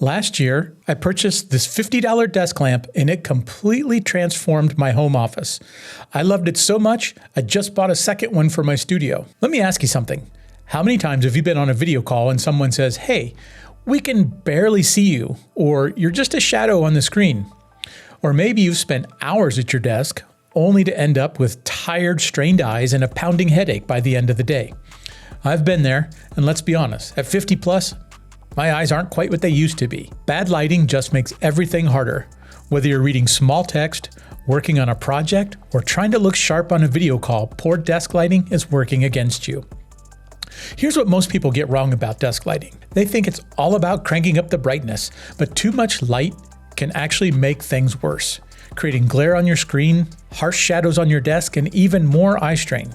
Last year, I purchased this $50 desk lamp and it completely transformed my home office. I loved it so much, I just bought a second one for my studio. Let me ask you something. How many times have you been on a video call and someone says, "Hey, we can barely see you," or "You're just a shadow on the screen"? Or maybe you've spent hours at your desk only to end up with tired, strained eyes and a pounding headache by the end of the day. I've been there, and let's be honest, at 50 plus, my eyes aren't quite what they used to be. Bad lighting just makes everything harder. Whether you're reading small text, working on a project, or trying to look sharp on a video call, poor desk lighting is working against you. Here's what most people get wrong about desk lighting. They think it's all about cranking up the brightness, but too much light can actually make things worse, creating glare on your screen, harsh shadows on your desk, and even more eye strain.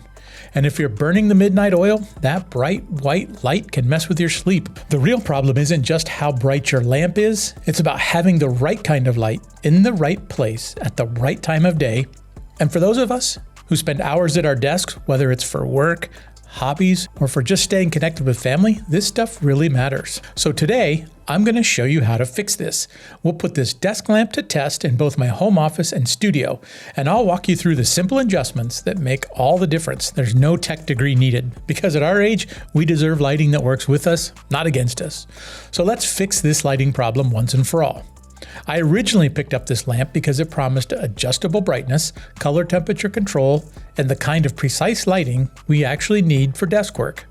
And if you're burning the midnight oil, that bright white light can mess with your sleep. The real problem isn't just how bright your lamp is, it's about having the right kind of light in the right place at the right time of day. And for those of us who spend hours at our desks, whether it's for work, hobbies, or for just staying connected with family, this stuff really matters. So today, I'm going to show you how to fix this. We'll put this desk lamp to test in both my home office and studio, and I'll walk you through the simple adjustments that make all the difference. There's no tech degree needed, because at our age, we deserve lighting that works with us, not against us. So let's fix this lighting problem once and for all. I originally picked up this lamp because it promised adjustable brightness, color temperature control, and the kind of precise lighting we actually need for desk work.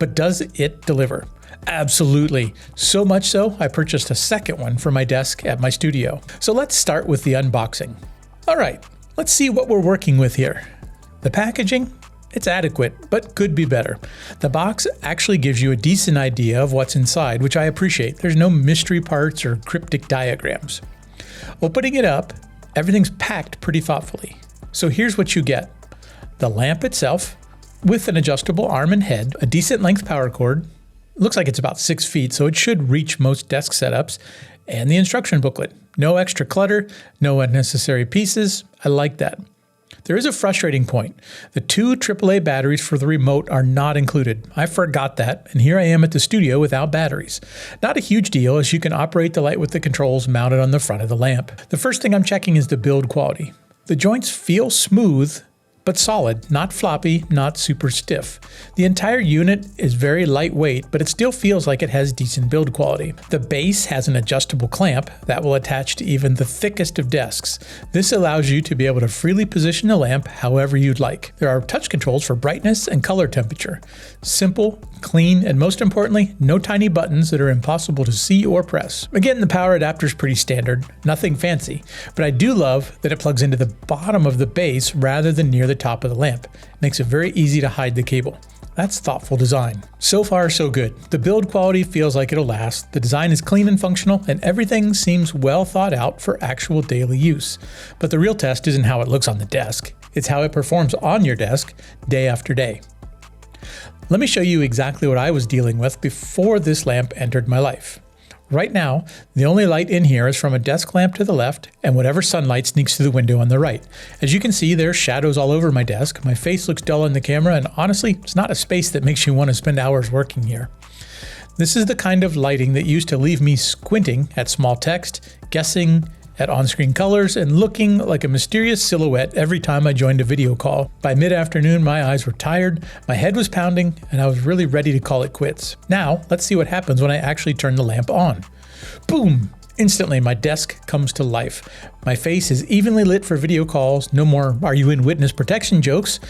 But does it deliver? Absolutely. So much so, I purchased a second one for my desk at my studio. So let's start with the unboxing. All right, let's see what we're working with here. The packaging? It's adequate, but could be better. The box actually gives you a decent idea of what's inside, which I appreciate. There's no mystery parts or cryptic diagrams. Opening it up, everything's packed pretty thoughtfully. So here's what you get. The lamp itself, with an adjustable arm and head, a decent length power cord, looks like it's about 6 feet, so it should reach most desk setups, and the instruction booklet. No extra clutter, no unnecessary pieces. I like that. There is a frustrating point. The 2 AAA batteries for the remote are not included. I forgot that, and here I am at the studio without batteries. Not a huge deal, as you can operate the light with the controls mounted on the front of the lamp. The first thing I'm checking is the build quality. The joints feel smooth, but solid, not floppy, not super stiff. The entire unit is very lightweight, but it still feels like it has decent build quality. The base has an adjustable clamp that will attach to even the thickest of desks. This allows you to be able to freely position the lamp however you'd like. There are touch controls for brightness and color temperature. Simple, clean, and most importantly, no tiny buttons that are impossible to see or press. Again, the power adapter is pretty standard, nothing fancy, but I do love that it plugs into the bottom of the base rather than near the top of the lamp. It makes it very easy to hide the cable. That's thoughtful design. So far, so good. The build quality feels like it'll last, the design is clean and functional, and everything seems well thought out for actual daily use. But the real test isn't how it looks on the desk, it's how it performs on your desk day after day. Let me show you exactly what I was dealing with before this lamp entered my life. Right now, the only light in here is from a desk lamp to the left and whatever sunlight sneaks through the window on the right. As you can see, there's shadows all over my desk. My face looks dull in the camera, and honestly, it's not a space that makes you want to spend hours working here. This is the kind of lighting that used to leave me squinting at small text, guessing at on-screen colors, and looking like a mysterious silhouette every time I joined a video call. By mid-afternoon, my eyes were tired, my head was pounding, and I was really ready to call it quits. Now, let's see what happens when I actually turn the lamp on. Boom! Instantly, my desk comes to life. My face is evenly lit for video calls, no more "Are you in witness protection" jokes.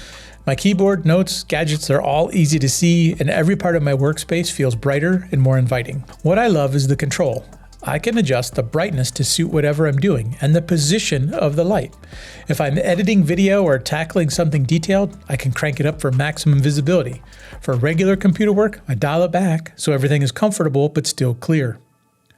My keyboard, notes, gadgets are all easy to see, and every part of my workspace feels brighter and more inviting. What I love is the control. I can adjust the brightness to suit whatever I'm doing and the position of the light. If I'm editing video or tackling something detailed, I can crank it up for maximum visibility. For regular computer work, I dial it back so everything is comfortable but still clear.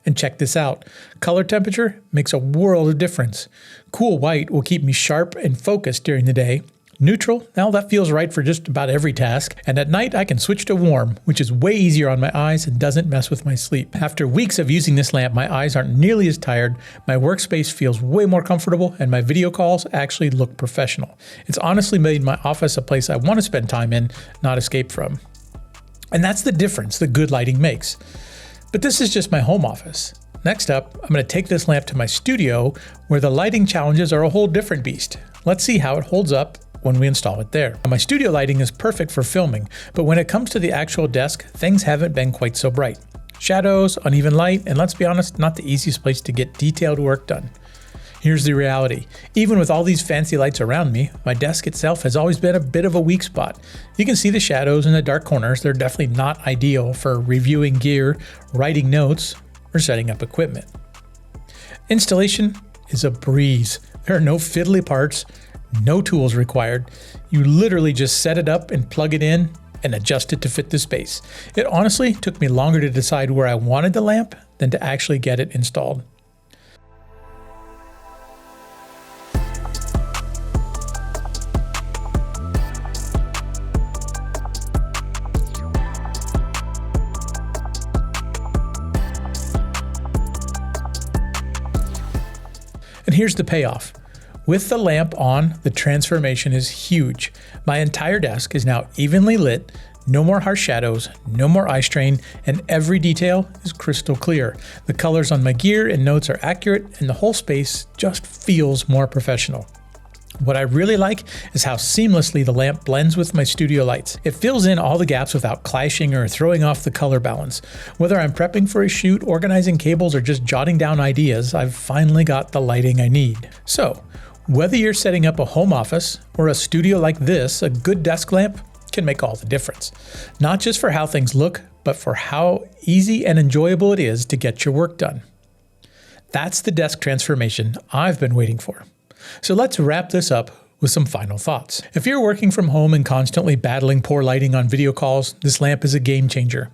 And check this out. Color temperature makes a world of difference. Cool white will keep me sharp and focused during the day. Neutral, now that feels right for just about every task. And at night, I can switch to warm, which is way easier on my eyes and doesn't mess with my sleep. After weeks of using this lamp, my eyes aren't nearly as tired, my workspace feels way more comfortable, and my video calls actually look professional. It's honestly made my office a place I want to spend time in, not escape from. And that's the difference that good lighting makes. But this is just my home office. Next up, I'm going to take this lamp to my studio where the lighting challenges are a whole different beast. Let's see how it holds up when we install it there. My studio lighting is perfect for filming, but when it comes to the actual desk, things haven't been quite so bright. Shadows, uneven light, and let's be honest, not the easiest place to get detailed work done. Here's the reality. Even with all these fancy lights around me, my desk itself has always been a bit of a weak spot. You can see the shadows in the dark corners. They're definitely not ideal for reviewing gear, writing notes, or setting up equipment. Installation is a breeze. There are no fiddly parts, no tools required. You literally just set it up and plug it in and adjust it to fit the space. It honestly took me longer to decide where I wanted the lamp than to actually get it installed. And here's the payoff. With the lamp on, the transformation is huge. My entire desk is now evenly lit, no more harsh shadows, no more eye strain, and every detail is crystal clear. The colors on my gear and notes are accurate, and the whole space just feels more professional. What I really like is how seamlessly the lamp blends with my studio lights. It fills in all the gaps without clashing or throwing off the color balance. Whether I'm prepping for a shoot, organizing cables, or just jotting down ideas, I've finally got the lighting I need. So, whether you're setting up a home office or a studio like this, a good desk lamp can make all the difference. Not just for how things look, but for how easy and enjoyable it is to get your work done. That's the desk transformation I've been waiting for. So let's wrap this up with some final thoughts. If you're working from home and constantly battling poor lighting on video calls, this lamp is a game changer.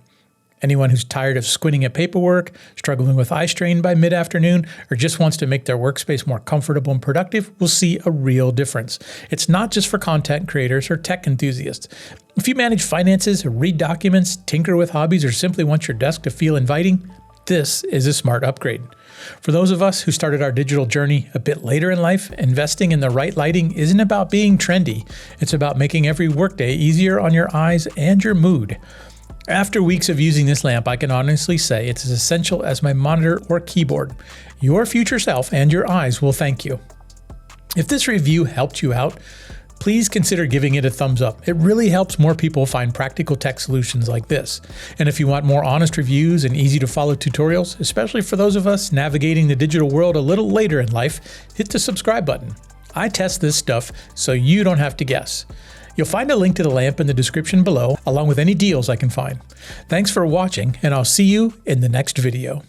Anyone who's tired of squinting at paperwork, struggling with eye strain by mid-afternoon, or just wants to make their workspace more comfortable and productive will see a real difference. It's not just for content creators or tech enthusiasts. If you manage finances, read documents, tinker with hobbies, or simply want your desk to feel inviting, this is a smart upgrade. For those of us who started our digital journey a bit later in life, investing in the right lighting isn't about being trendy. It's about making every workday easier on your eyes and your mood. After weeks of using this lamp, I can honestly say it's as essential as my monitor or keyboard. Your future self and your eyes will thank you. If this review helped you out, please consider giving it a thumbs up. It really helps more people find practical tech solutions like this. And if you want more honest reviews and easy to follow tutorials, especially for those of us navigating the digital world a little later in life, hit the subscribe button. I test this stuff so you don't have to guess. You'll find a link to the lamp in the description below, along with any deals I can find. Thanks for watching, and I'll see you in the next video.